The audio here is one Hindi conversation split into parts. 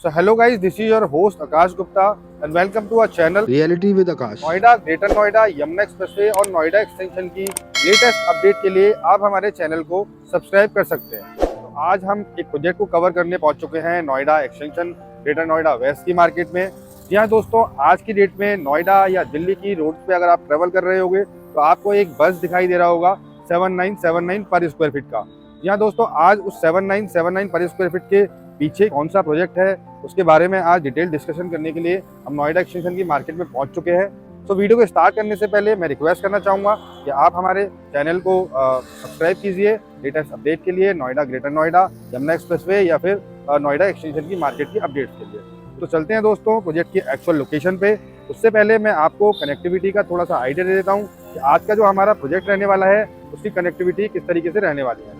So hello guys, this is your host Akash Gupta and welcome to our channel reality with Akash. Noida, greater Noida, Yamuna expressway और नोएडा एक्सटेंशन की लेटेस्ट अपडेट के लिए आप हमारे चैनल को सब्सक्राइब कर सकते हैं। तो आज हम एक प्रोजेक्ट को कवर करने पहुंच चुके हैं Noida extension Greater Noida west की मार्केट में। जी हाँ दोस्तों, आज की डेट में नोएडा या दिल्ली की रोड पे अगर आप ट्रेवल कर रहे होंगे तो आपको एक बस दिखाई दे रहा होगा 7979 पर स्क्वायर फीट का। जी हाँ दोस्तों, आज उस 7979 पर स्क्वायर फीट के पीछे कौन सा प्रोजेक्ट है उसके बारे में आज डिटेल डिस्कशन करने के लिए हम नोएडा एक्सटेंशन की मार्केट में पहुंच चुके हैं। तो वीडियो को स्टार्ट करने से पहले मैं रिक्वेस्ट करना चाहूँगा कि आप हमारे चैनल को सब्सक्राइब कीजिए लेटेस्ट अपडेट के लिए, नोएडा, ग्रेटर नोएडा, यमुना एक्सप्रेसवे या फिर नोएडा एक्सटेंशन की मार्केट की अपडेट्स के लिए। तो चलते हैं दोस्तों प्रोजेक्ट की एक्चुअल लोकेशन पे। उससे पहले मैं आपको कनेक्टिविटी का थोड़ा सा आइडिया दे देता हूँ कि आज का जो हमारा प्रोजेक्ट रहने वाला है उसकी कनेक्टिविटी किस तरीके से रहने वाली है।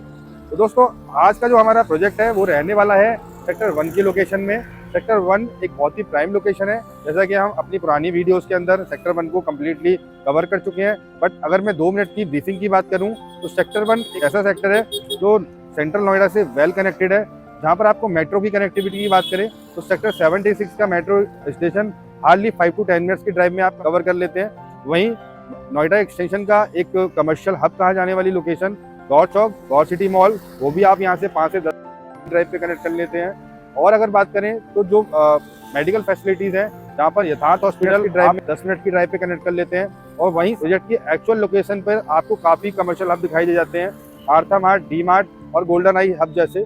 तो दोस्तों, आज का जो हमारा प्रोजेक्ट है वो रहने वाला है सेक्टर 1 की लोकेशन में। सेक्टर 1 एक बहुत ही प्राइम लोकेशन है। जैसा कि हम अपनी पुरानी वीडियोस के अंदर सेक्टर 1 को कम्प्लीटली कवर कर चुके हैं, बट अगर मैं 2 मिनट की ब्रीफिंग की बात करूं तो सेक्टर 1 एक ऐसा सेक्टर है जो सेंट्रल नोएडा से वेल कनेक्टेड है। जहां पर आपको मेट्रो की कनेक्टिविटी की बात करें तो सेक्टर 76 का metro station hardly 5 to 10 minutes की ड्राइव में आप कवर कर लेते हैं। वहीं नोएडा एक्सटेंशन का एक कमर्शियल हब कहा जाने वाली लोकेशन गौर चौक, गौर सिटी मॉल, वो भी आप यहाँ से 5 से 10 ड्राइव पे कनेक्ट कर लेते हैं। और अगर बात करें तो जो मेडिकल फैसिलिटीज हैं जहाँ पर यथार्थ हॉस्पिटल की ड्राइव में 10 मिनट की ड्राइव पे कनेक्ट कर लेते हैं। और वहीं प्रोजेक्ट की एक्चुअल लोकेशन पर आपको काफ़ी कमर्शियल हब दिखाई दे जाते हैं, आर्था मार्ट, डी मार्ट और गोल्डन आई हब जैसे,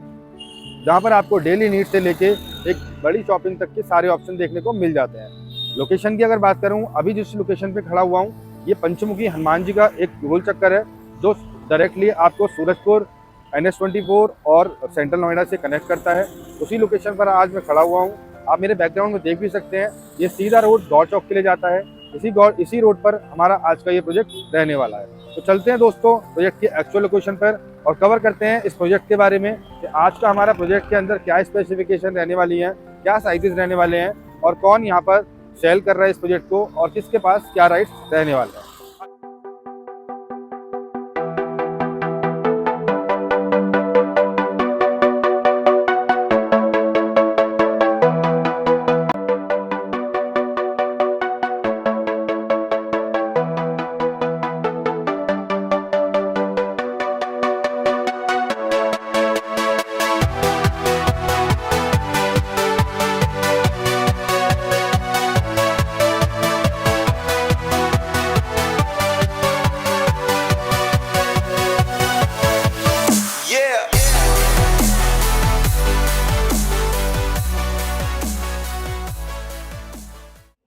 जहाँ पर आपको डेली नीड से लेके एक बड़ी शॉपिंग तक के सारे ऑप्शन देखने को मिल जाते हैं। लोकेशन की अगर बात करूँ, अभी जिस लोकेशन पे खड़ा हुआ हूँ ये पंचमुखी हनुमान जी का एक गोल चक्कर है जो डायरेक्टली आपको सूरजपुर, NH24 और सेंट्रल नोएडा से कनेक्ट करता है। उसी लोकेशन पर आज मैं खड़ा हुआ हूँ। आप मेरे बैकग्राउंड में देख भी सकते हैं, ये सीधा रोड गौर चौक के लिए जाता है। इसी रोड पर हमारा आज का ये प्रोजेक्ट रहने वाला है। तो चलते हैं दोस्तों प्रोजेक्ट की एक्चुअल लोकेशन पर और कवर करते हैं इस प्रोजेक्ट के बारे में कि आज का हमारा प्रोजेक्ट के अंदर क्या स्पेसिफिकेशन रहने वाली है, क्या साइजेस रहने वाले हैं और कौन यहाँ पर सेल कर रहा है इस प्रोजेक्ट को और किसके पास क्या राइट्स रहने वाले हैं।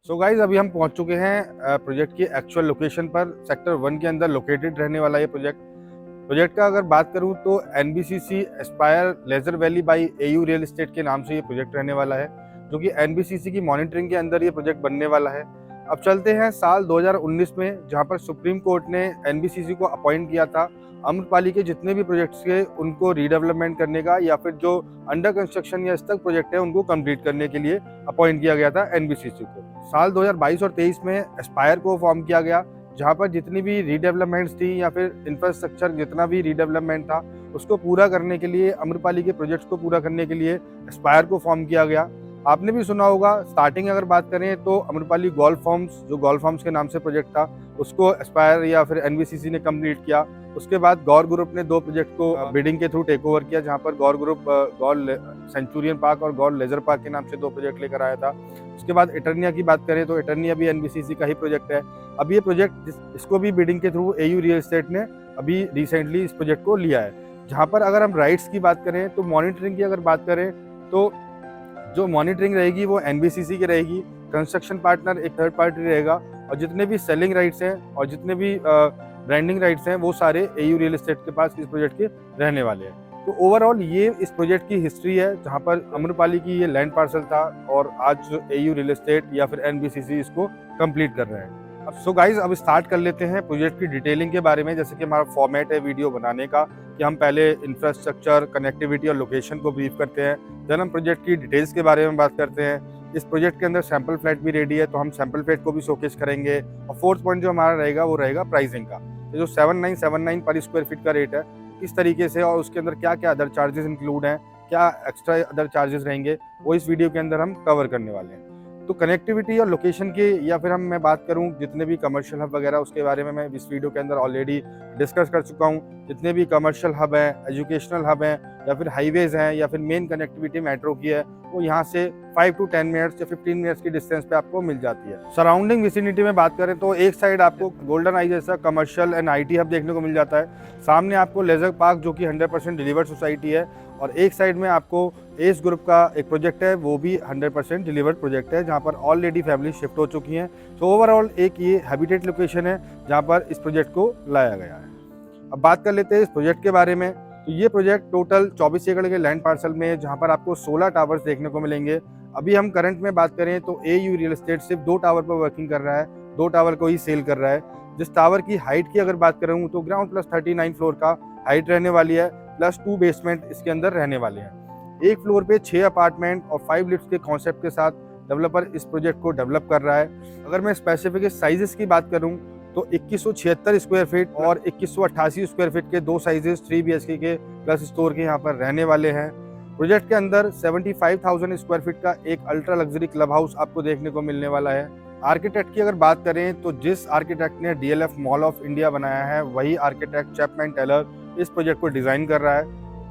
सो गाइज, अभी हम पहुंच चुके हैं प्रोजेक्ट की एक्चुअल लोकेशन पर। सेक्टर 1 के अंदर लोकेटेड रहने वाला ये प्रोजेक्ट का अगर बात करूं तो NBCC Aspire Leisure Valley by AU real estate के नाम से ये प्रोजेक्ट रहने वाला है, जो कि NBCC की मॉनिटरिंग के अंदर ये प्रोजेक्ट बनने वाला है। अब चलते हैं साल 2019 में, जहां पर सुप्रीम कोर्ट ने NBCC को अपॉइंट किया था अम्रपाली के जितने भी प्रोजेक्ट्स के उनको रीडेवलपमेंट करने का या फिर जो अंडर कंस्ट्रक्शन या स्टक प्रोजेक्ट है उनको कंप्लीट करने के लिए अपॉइंट किया गया था NBCC को। साल 2022 और 23 में एस्पायर को फॉर्म किया गया, जहां पर जितनी भी रीडेवलपमेंट्स थी या फिर इंफ्रास्ट्रक्चर जितना भी रीडेवलपमेंट था उसको पूरा करने के लिए, अम्रपाली के प्रोजेक्ट्स को पूरा करने के लिए एस्पायर को फॉर्म किया गया। आपने भी सुना होगा, स्टार्टिंग अगर बात करें तो अम्रपाली गोल्फ फॉर्म्स, जो गोल्फ फॉर्म्स के नाम से प्रोजेक्ट था, उसको एस्पायर या फिर NBCC ने कंप्लीट किया। उसके बाद गौर ग्रुप ने 2 प्रोजेक्ट को बिडिंग के थ्रू टेक ओवर किया, जहां पर गौर ग्रुप गौर सेंचुरियन पार्क और गौर लेजर पार्क के नाम से 2 प्रोजेक्ट लेकर आया था। उसके बाद इटर्निया की बात करें तो इटर्निया भी NBCC का ही प्रोजेक्ट है। अब ये प्रोजेक्ट इसको भी बिडिंग के थ्रू AU रियल एस्टेट ने अभी रिसेंटली इस प्रोजेक्ट को लिया है। जहाँ पर अगर हम राइट्स की बात करें तो मॉनिटरिंग की अगर बात करें तो जो मॉनिटरिंग रहेगी वो NBCC की रहेगी, कंस्ट्रक्शन पार्टनर एक थर्ड पार्टी रहेगा और जितने भी सेलिंग राइट्स हैं और जितने भी ब्रांडिंग राइट्स हैं वो सारे AU रियल एस्टेट के पास इस प्रोजेक्ट के रहने वाले हैं। तो ओवरऑल ये इस प्रोजेक्ट की हिस्ट्री है, जहाँ पर अम्रपाली की ये लैंड पार्सल था और आज AU रियल एस्टेट या फिर NBCC इसको कंप्लीट कर रहे हैं। अब सो गाइज, अब स्टार्ट कर लेते हैं प्रोजेक्ट की डिटेलिंग के बारे में। जैसे कि हमारा फॉर्मेट है वीडियो बनाने का कि हम पहले इंफ्रास्ट्रक्चर, कनेक्टिविटी और लोकेशन को ब्रीफ करते हैं, देन हम प्रोजेक्ट की डिटेल्स के बारे में बात करते हैं। इस प्रोजेक्ट के अंदर सैंपल फ्लैट भी रेडी है तो हम सैंपल फ्लैट को भी शोकेस करेंगे। और 4th पॉइंट जो हमारा रहेगा वो रहेगा प्राइसिंग का। तो जो 7979 पर स्क्वायर फीट का रेट है किस तरीके से और उसके अंदर क्या क्या अदर चार्जेस इंक्लूड हैं क्या एक्स्ट्रा अदर चार्जेस रहेंगे, वो इस वीडियो के अंदर हम कवर करने वाले हैं। तो कनेक्टिविटी और लोकेशन की, या फिर मैं बात करूं जितने भी कमर्शियल हब वगैरह, उसके बारे में मैं इस वीडियो के अंदर ऑलरेडी डिस्कस कर चुका हूं। जितने भी कमर्शियल हब हैं, एजुकेशनल हब हैं, या फिर हाईवेज हैं, या फिर मेन कनेक्टिविटी मेट्रो की है, वो यहाँ से 5 to 10 मिनट्स या 15 मिनट्स की डिस्टेंस पे आपको मिल जाती है। सराउंडिंग विसिनिटी में बात करें तो एक साइड आपको गोल्डन आई जैसा कमर्शियल एंड IT हब देखने को मिल जाता है। सामने आपको लेजर पार्क जो कि 100% डिलीवर्ड सोसाइटी है, और एक साइड में आपको एस ग्रुप का एक प्रोजेक्ट है, वो भी 100% डिलीवर्ड प्रोजेक्ट है, जहाँ पर ऑलरेडी फैमिली शिफ्ट हो चुकी हैं। तो ओवरऑल एक ये हैबिटेट लोकेशन है जहाँ पर इस प्रोजेक्ट को लाया गया है। अब बात कर लेते हैं इस प्रोजेक्ट के बारे में। तो ये प्रोजेक्ट टोटल 24 एकड़ के लैंड पार्सल में है, जहाँ पर आपको 16 टावर्स देखने को मिलेंगे। अभी हम करंट में बात करें तो AU रियल एस्टेट सिर्फ 2 टावर पर वर्किंग कर रहा है, 2 टावर को ही सेल कर रहा है। जिस टावर की हाइट की अगर बात करूँ तो ग्राउंड प्लस 39 फ्लोर का हाइट रहने वाली है, प्लस 2 बेसमेंट इसके अंदर रहने वाले हैं। एक फ्लोर पे 6 अपार्टमेंट और 5 लिफ्ट के कॉन्सेप्ट के साथ डेवलपर इस प्रोजेक्ट को डेवलप कर रहा है। अगर मैं स्पेसिफिक साइजेस की बात करूं तो 2176 स्क्वायर फीट और 2188 स्क्वायर फीट के 2 साइजेस 3 BHK के प्लस स्टोर के यहाँ पर रहने वाले हैं। प्रोजेक्ट के अंदर 75,000 स्क्वायर फीट का एक अल्ट्रा लग्जरी क्लब हाउस आपको देखने को मिलने वाला है। आर्किटेक्ट की अगर बात करें तो जिस आर्किटेक्ट ने DLF मॉल ऑफ इंडिया बनाया है, वही आर्किटेक्ट चैपमैन टेलर इस प्रोजेक्ट को डिजाइन कर रहा है।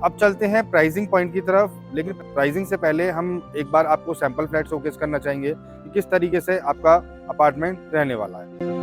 अब चलते हैं प्राइसिंग पॉइंट की तरफ, लेकिन प्राइसिंग से पहले हम एक बार आपको सैंपल फ्लैट शोकेस करना चाहेंगे कि किस तरीके से आपका अपार्टमेंट रहने वाला है।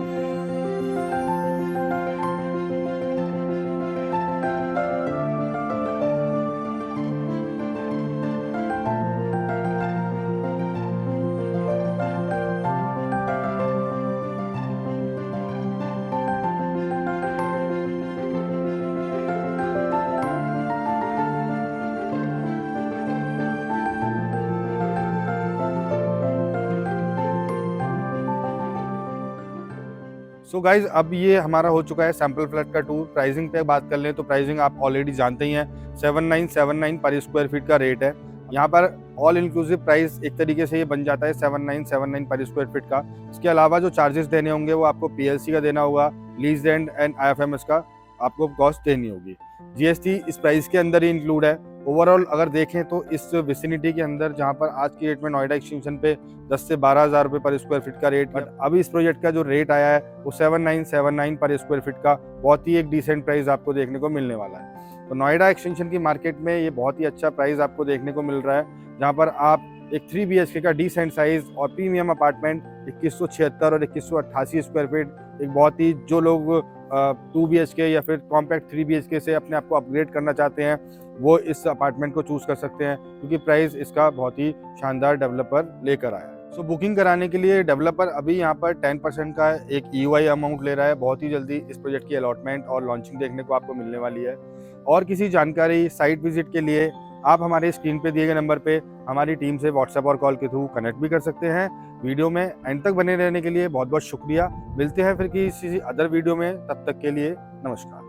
सो गाइज, अब ये हमारा हो चुका है सैंपल फ्लैट का टूर। प्राइसिंग पे बात कर लें तो प्राइसिंग आप ऑलरेडी जानते ही हैं, 7979 पर स्क्वायर फीट का रेट है। यहाँ पर ऑल इंक्लूसिव प्राइस एक तरीके से ये बन जाता है 7979 पर स्क्वायर फीट का। इसके अलावा जो चार्जेस देने होंगे वो आपको PLC का देना होगा, लीज एंड IFMS का आपको कॉस्ट देनी होगी। GST इस प्राइस के अंदर ही इंक्लूड है। ओवरऑल अगर देखें तो इस विसिनिटी के अंदर, जहाँ पर आज की डेट में नोएडा एक्सटेंशन पे 10 से 12,000 रुपये पर स्क्वायर फीट का रेट, बट अभी इस प्रोजेक्ट का जो रेट आया है वो 7979 पर स्क्वायर फीट का बहुत ही एक डिसेंट प्राइस आपको देखने को मिलने वाला है। तो नोएडा एक्सटेंशन की मार्केट में ये बहुत ही अच्छा प्राइस आपको देखने को मिल रहा है, जहाँ पर आप एक 3 BHK का डिसेंट साइज और प्रीमियम अपार्टमेंट 2176 और 2188 स्क्वायर फीट, एक बहुत ही, जो लोग 2 BHK या फिर कॉम्पैक्ट 3 BHK से अपने आप को अपग्रेड करना चाहते हैं, वो इस अपार्टमेंट को चूज कर सकते हैं, क्योंकि प्राइस इसका बहुत ही शानदार डेवलपर लेकर आया है। सो बुकिंग कराने के लिए डेवलपर अभी यहाँ पर 10% का एक EOI अमाउंट ले रहा है। बहुत ही जल्दी इस प्रोजेक्ट की अलॉटमेंट और लॉन्चिंग देखने को आपको मिलने वाली है। और किसी जानकारी, साइट विजिट के लिए आप हमारे स्क्रीन पे दिए गए नंबर पे हमारी टीम से व्हाट्सएप और कॉल के थ्रू कनेक्ट भी कर सकते हैं। वीडियो में एंड तक बने रहने के लिए बहुत बहुत शुक्रिया। मिलते हैं फिर किसी अदर वीडियो में, तब तक के लिए नमस्कार।